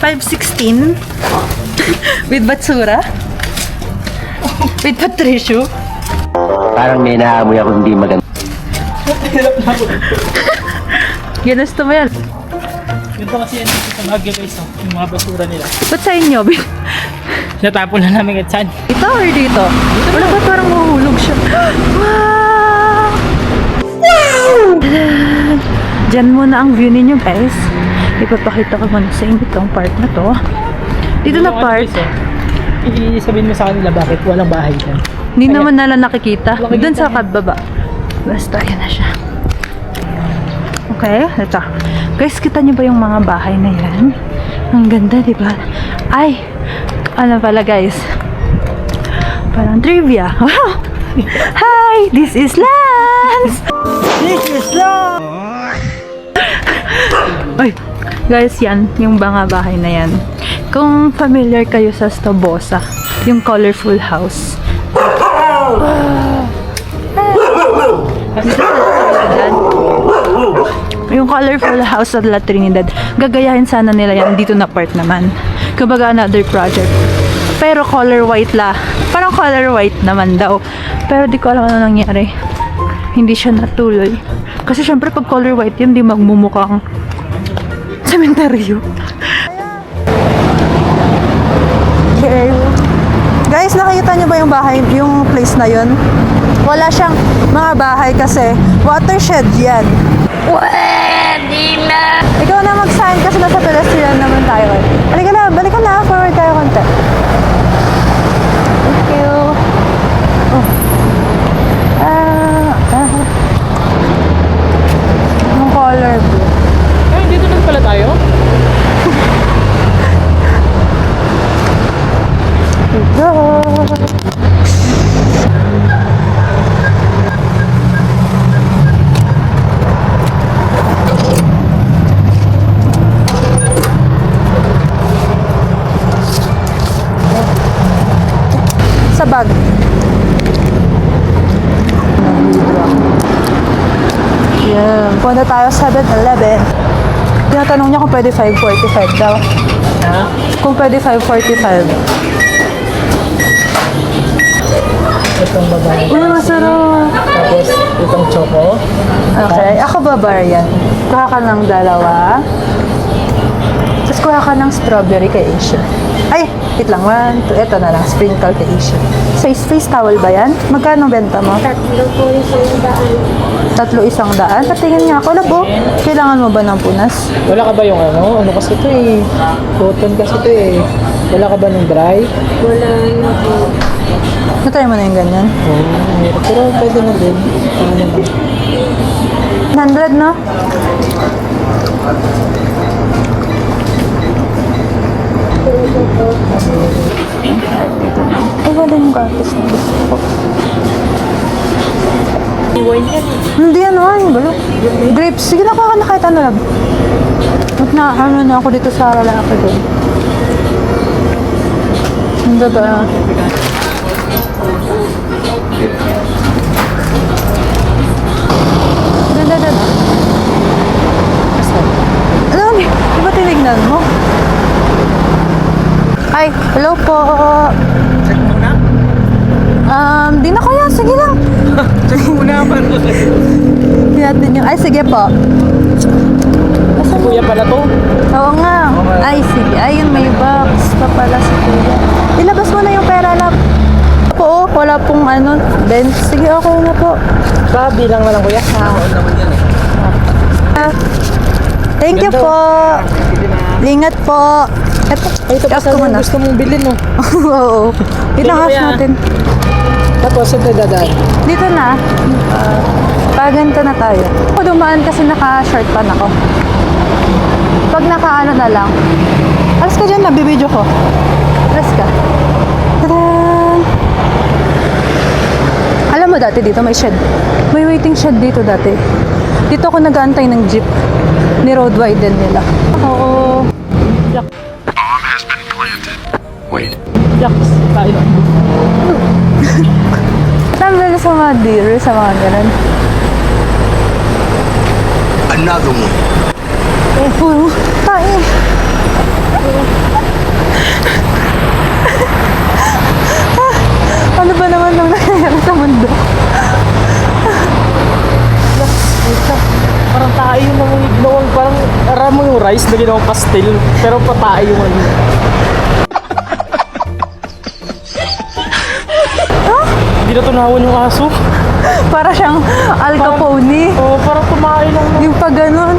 516 with Batsura. With Patricio. Parang may naamoy ako hindi maganda. Ginusto mo yan. Ganito kasi yan sa Baguio guys, oh, yung mga basura nila. Ba't sa inyo? Natapon na namin at saan. Dito or dito? Wala ba parang mahuhulog siya? Wow! Diyan muna ang view ninyo guys. Ipapakita ko muna sa inyo itong part na to. Dito na part. Sabihin mo sa kanila bakit walang bahay dyan. Hindi naman nila nakikita. Nakikita Doon sa yan. kababa. Basta, yan na siya. Okay, ito. Guys, kita niyo ba yung mga bahay na yan? Ang ganda, di ba? Ay, ano pala guys? Parang trivia. Wow! Hi! This is Lance! This is love! Ay, guys, yan. Yung mga bahay na yan. Kung familiar kayo sa Stobosa, yung colorful house. Yung colorful house sa La Trinidad, gagayahin sana nila yan dito na part naman. Kumbaga another project. Pero color white la. Parang color white naman daw. Pero di ko alam ano nangyari. Hindi siya natuloy. Kasi syempre pag color white yun, di magmumukhang sementeryo. Okay. Guys, nakikita niyo ba yung bahay, yung place na yun? Wala siyang mga bahay kasi watershed yan. Pwede na! Ikaw na mag-sign kasi nasa pedestrian naman tayo. Halika na, balikan na. Forward tayo konti. Thank you. Oh. Yung color blue. Ay, dito na pala tayo? Go! Sa bag. Yeah. Punta tayo 7-Eleven. Tinatanong niya kung pwede 5.45 daw. Ha? Kung pwede 5.45. Itong babae. Uy, masarap. Tapos itong choco. Okay, ako barbarian. Kuha ka ng dalawa. Tapos kuha ka ng strawberry kay Asia. Ay, wait lang. 1, 2, ito na lang. Sprinkle kay Asia. Face towel ba yan? Magkano benta mo? 3 po 100. 3 100. Patingin nga ako. Labo, kailangan mo ba ng punas? Wala ka ba yung ano? Ano kasi ito eh? Cotton kasi ito eh. Wala ka ba ng dry? Wala na po. Natry mo na yung ganyan. Pero pwede na din. Ano naman? 100, no? Ay, wala yung gatas na gusto ko. Wine yan. Hindi yan, wine. Balok. Grapes. Sige na, kuha ka na kahit ano lang. Huwag na, ano na ako dito sa lalaki doon. Hindi ba? Dada. Ano? Di ba tinignan mo? Ay, hello po. Check muna? Di na kuya. Sige lang. Check muna pa. Hindi natin yung... Ay, sige po. Si kuya pala to. Oo nga. Ay, sige. Ayun, may box pa pala si kuya. Ilabas mo na yung pera lang. Po, wala pong ano, bench. Sige, okay na po. Bilang na lang kuya. Thank you po. Ingat po. Eto, Ay, ito pa i-off ko sa muna. gusto mong bilhin no. Oo. Ito-off kuya. natin. Tapos ito dadaan. Dito na. Paganto na tayo. Ako dumaan kasi naka-short pan ako. Pag naka-ano na lang. Alas ka dyan, nabibidyo ko. Alas ka. Tada! Alam mo dati dito may shed. May waiting shed dito dati. Dito ako nag-aantay ng jeep. Ni road widen nila. Oo. Wait. Jacks. Tayo. Tanggal sa mga dealer, sa mga ganun. Another one. Eh, puro. Tae. guys na ginawang pastel. Pero patay yung ano. Hindi na tunawan yung aso. Para siyang Al Capone. Oo, parang kumain lang. Yung pag ganun.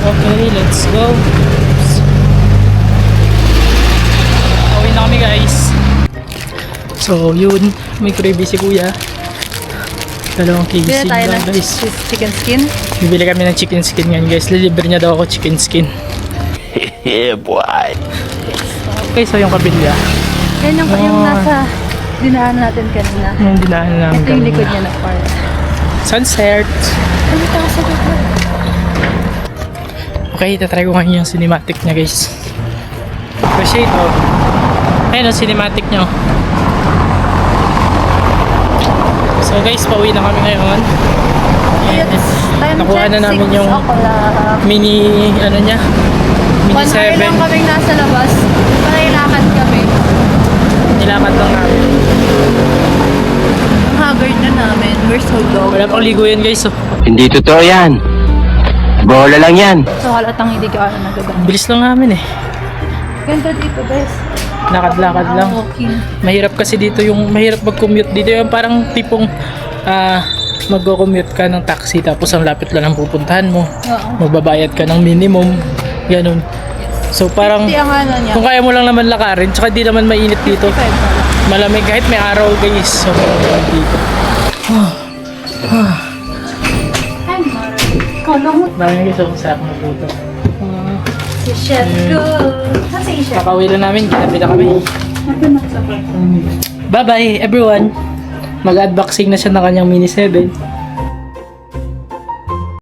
Okay, let's go. Away na kami guys. So yun, may gravy si kuya. 2 kg Bili tayo lang ng guys. chicken skin. Bibili kami ng chicken skin ngayon guys. Lilibre niya daw ako chicken skin. Yeah, boy. Okay, so yung kabilya. Yan yung nasa dinaan natin kanina. Yung dinaanan namin Ito yung kanina. likod niya na part. Sunset. Ano ito sa likod? Okay, itatry ko ngayon yung cinematic niya guys. Appreciate oh. Ayun ang cinematic niya oh. So guys, pauwi na kami ngayon. And Time nakuha check, na namin 6 yung o'clock. mini, ano niya, mini 1 hour 7. lang kaming nasa labas. Para ilakad kami. Nilakad lang namin. Ang haggard na namin. We're so low. Wala pang ligo yan guys oh. Hindi totoo yan. Bola lang yan. So halatang hindi ka ano nagagamit. Bilis lang namin eh. Ganda dito guys. Lakad-lakad lang. Walking. Mahirap kasi dito yung, mahirap mag-commute dito yung parang tipong mag-commute ka ng taxi tapos ang lapit lang ang pupuntahan mo. Oo. Magbabayad ka ng minimum. Ganun. So parang Hindi ang ano niya. kung kaya mo lang naman lakarin, tsaka di naman mainit dito. 55 pala. Malamig kahit may araw guys. So malamig dito. Ay, Mara. Kala mo. Maraming guys, ang sarap ng puto. Si Chef ko. Kasi Chef. Kakauwi lang namin, kinabi na kami. Ito na sa part. Bye bye everyone! Mag-unboxing na siya ng kanyang mini 7.